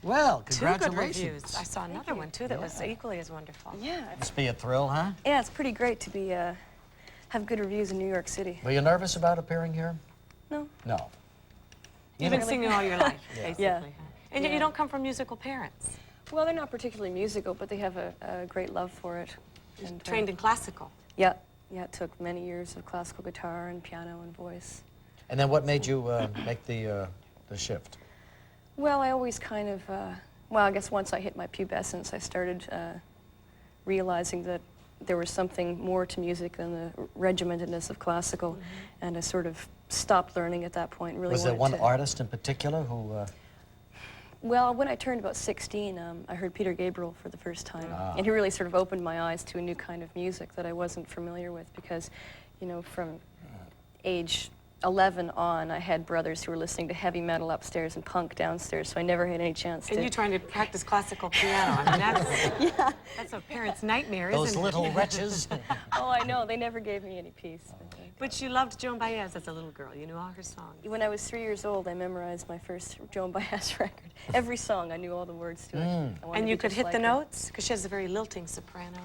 Well, Two good congratulations. reviews. I saw another one, too, that was equally as wonderful. Yeah. Must be a thrill, huh? Yeah, it's pretty great to be, have good reviews in New York City. Were you nervous about appearing here? No. No. You've been singing all your life, basically. Yeah. Huh? And yet you don't come from musical parents. Well, they're not particularly musical, but they have a great love for it. And, Trained in classical. Yeah. Yeah, it took many years of classical guitar and piano and voice. And then what made you make the shift? Well, I always kind of, well, I guess once I hit my pubescence, I started realizing that there was something more to music than the regimentedness of classical, and I sort of stopped learning at that point. Really Was there wanted one artist in particular who... Well, when I turned about 16, I heard Peter Gabriel for the first time, and he really sort of opened my eyes to a new kind of music that I wasn't familiar with because, you know, from age 11 on, I had brothers who were listening to heavy metal upstairs and punk downstairs, so I never had any chance to... And you trying to practice classical piano. I mean, that's, that's a parent's nightmare, Those isn't it? little wretches. Oh, I know. They never gave me any peace. But you loved Joan Baez as a little girl. You knew all her songs. When I was 3 years old, I memorized my first Joan Baez record. Every song, I knew all the words to it. I wanted And to you be could just hit like the her. notes? Because she has a very lilting soprano.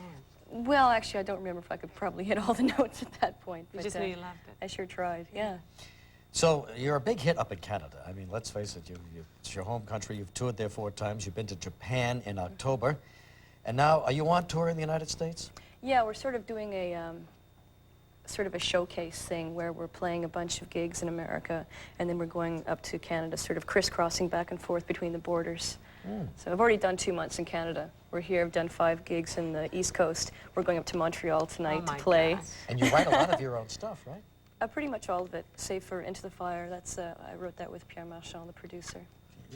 Well, actually, I don't remember if I could probably hit all the notes at that point. You But, just knew you loved it. I sure tried, yeah. So you're a big hit up in Canada. I mean, let's face it, it's your home country. You've toured there 4 times. You've been to Japan in October. And now, are you on tour in the United States? Yeah, we're sort of doing a sort of a showcase thing where we're playing a bunch of gigs in America, and then we're going up to Canada, sort of crisscrossing back and forth between the borders. So I've already done 2 months in Canada. We're here, I've done 5 gigs in the East Coast. We're going up to Montreal tonight to play. Gosh. And you write a lot of your own stuff, right? Pretty much all of it, save for Into the Fire. That's I wrote that with Pierre Marchand, the producer.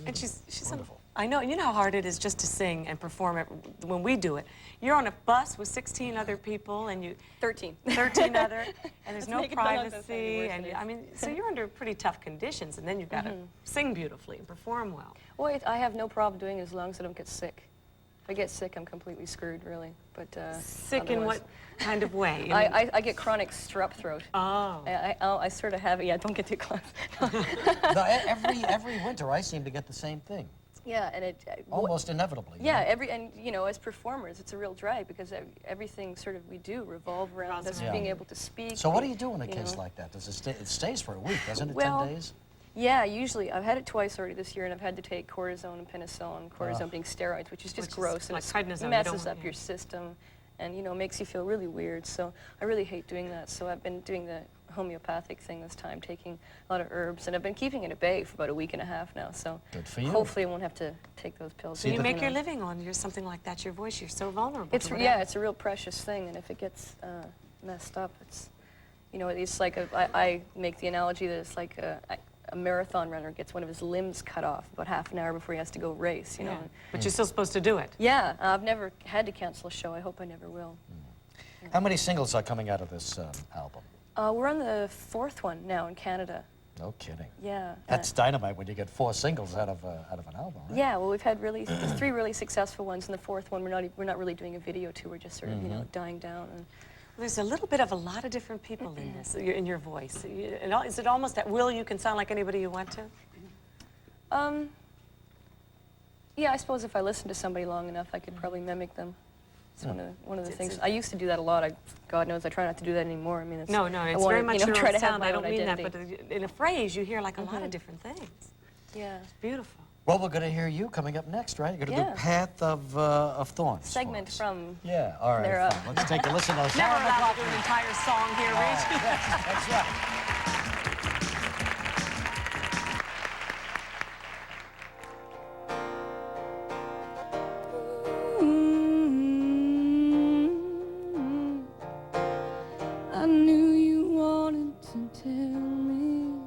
And she's wonderful. I know, you know how hard it is just to sing and perform it when we do it. You're on a bus with 16 other people and you... 13. 13 other, and there's Let's no make it sound like privacy, worse and than it I mean, so you're under pretty tough conditions, and then you've got to sing beautifully and perform well. Well, I have no problem doing it as long as I don't get sick. If I get sick, I'm completely screwed, really. But Sick in what kind of way? I get chronic strep throat. Oh. I sort of have it. Yeah, don't get too close. No, every winter I seem to get the same thing. Yeah, and it... Almost inevitably. you Yeah, know? and you know, as performers, it's a real drag because everything sort of we do revolve around us Yeah. being able to speak. So what do you do in a you case know. like that? Does it stays for a week, doesn't it? Well, 10 days? Yeah, usually. I've had it twice already this year, and I've had to take cortisone and penicillin, cortisone being steroids, which is just Which is gross, and like it prednisone, you messes don't- up your system, and, you know, makes you feel really weird. So I really hate doing that. So I've been doing the homeopathic thing this time, taking a lot of herbs, and I've been keeping it at bay for about a week and a half now, so Good for you. hopefully I won't have to take those pills. So you make know. your living on something like that, your voice, you're so vulnerable. It's to yeah, whatever. it's a real precious thing, and if it gets messed up, it's, you know, it's like I make the analogy that it's like a marathon runner gets one of his limbs cut off about half an hour before he has to go race, you know. Yeah. But you're still supposed to do it. Yeah, I've never had to cancel a show. I hope I never will. How many singles are coming out of this album? We're on the 4th one now in Canada. No kidding. Yeah. That's dynamite when you get 4 singles out of an album, right? Yeah, well, we've had really 3 really successful ones, and the 4th one we're not really doing a video to. We're just sort of you know dying down. And There's a little bit of a lot of different people in this, in your voice. Is it almost at will you can sound like anybody you want to? Yeah, I suppose if I listen to somebody long enough, I could probably mimic them. It's one of the things. I used to do that a lot. God knows I try not to do that anymore. I mean, it's, No, I it's wanna, very much you know, your try own to have sound. my I don't own mean identity. that, but in a phrase, you hear like a lot of different things. Yeah. It's beautiful. Well, we're going to hear you coming up next, right? You're going to Yeah. do Path of Thorns. Segment for us. from. Yeah, all right. their, fine. Let's take a listen to those. Never allowed to do an entire song here, Regis. That's right. I knew you wanted to tell me.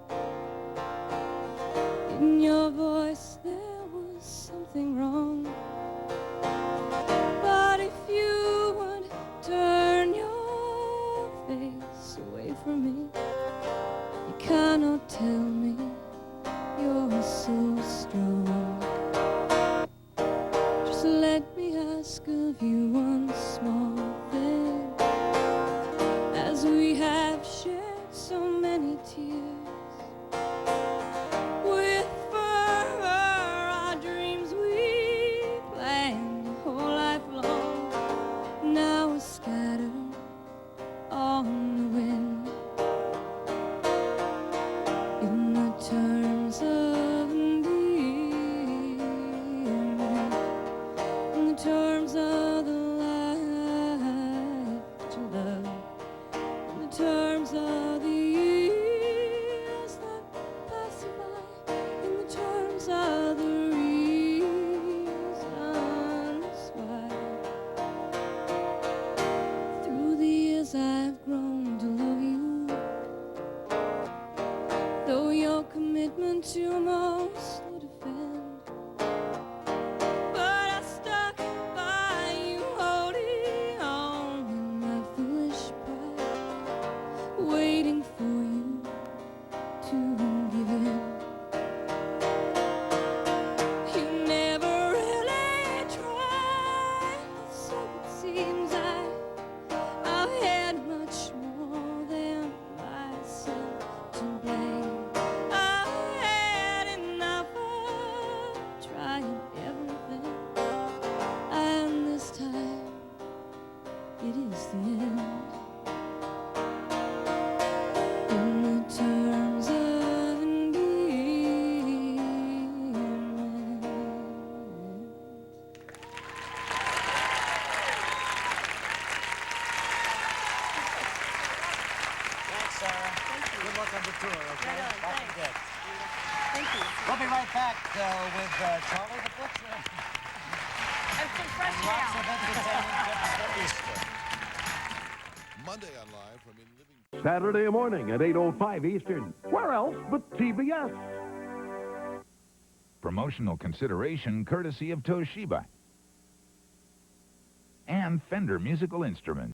In your voice there was something wrong. But if you would turn your face away from me, you cannot tell me you're so strong. Just let me ask of you one small thing. As we have shared so many tears, with fervor our dreams we with Charlie the Butcher. And some fresh Lots mail. of entertainment for Easter. Monday on Live from In Living. Saturday morning at 8:05 Eastern. Where else but TBS? Promotional consideration courtesy of Toshiba and Fender Musical Instruments.